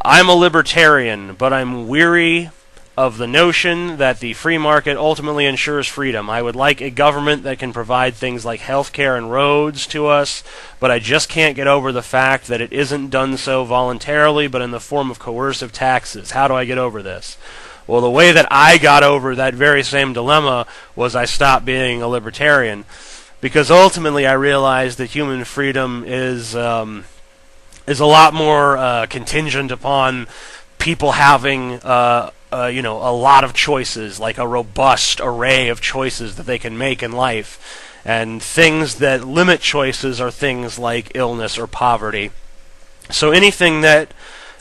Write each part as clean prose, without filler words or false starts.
I'm a libertarian, but I'm weary of the notion that the free market ultimately ensures freedom. I would like a government that can provide things like healthcare and roads to us, but I just can't get over the fact that it isn't done so voluntarily, but in the form of coercive taxes. How do I get over this? Well, the way that I got over that very same dilemma was I stopped being a libertarian, because ultimately I realized that human freedom is a lot more contingent upon people having a lot of choices, like a robust array of choices that they can make in life. And things that limit choices are things like illness or poverty. So anything that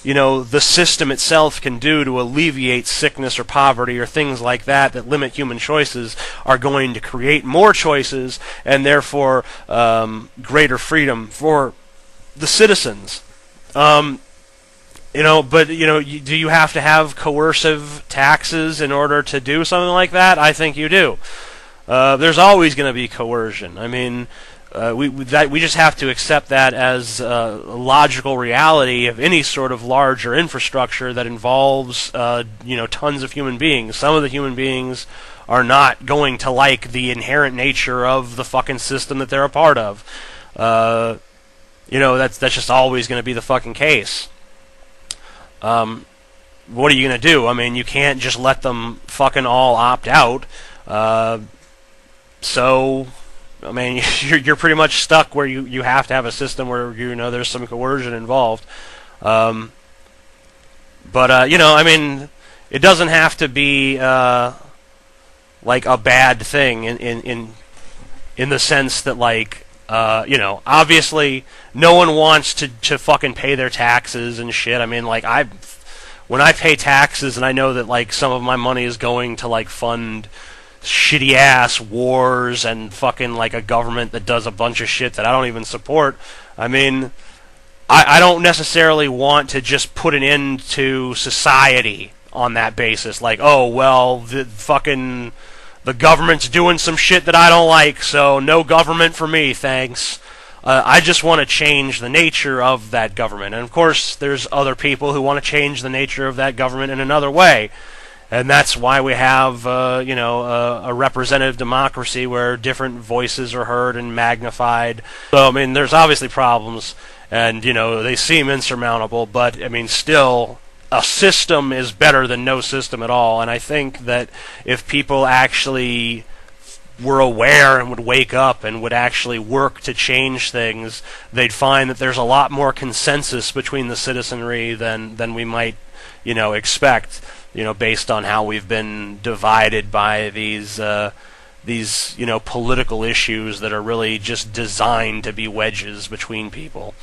the system itself can do to alleviate sickness or poverty or things like that that limit human choices are going to create more choices and therefore greater freedom for the citizens. Do you have to have coercive taxes in order to do something like that? I think you do. There's always going to be coercion. I mean, we just have to accept that as a logical reality of any sort of larger infrastructure that involves tons of human beings. Some of the human beings are not going to like the inherent nature of the fucking system that they're a part of. That's just always going to be the fucking case. What are you going to do? I mean, you can't just let them fucking all opt out. So, I mean, you're pretty much stuck where you have to have a system where, there's some coercion involved. I mean, it doesn't have to be, like a bad thing in the sense that, like, obviously no one wants to fucking pay their taxes and shit. I mean, like, when I pay taxes and I know that, like, some of my money is going to, like, fund shitty ass wars and fucking, like, a government that does a bunch of shit that I don't even support. I mean, I don't necessarily want to just put an end to society on that basis. Like, oh, well, the government's doing some shit that I don't like, so no government for me, thanks. I just want to change the nature of that government. And of course, there's other people who want to change the nature of that government in another way. And that's why we have, a representative democracy where different voices are heard and magnified. So, I mean, there's obviously problems, and, they seem insurmountable, but, I mean, still, a system is better than no system at all. And I think that if people actually were aware and would wake up and would actually work to change things, they'd find that there's a lot more consensus between the citizenry than we might, expect, based on how we've been divided by these political issues that are really just designed to be wedges between people.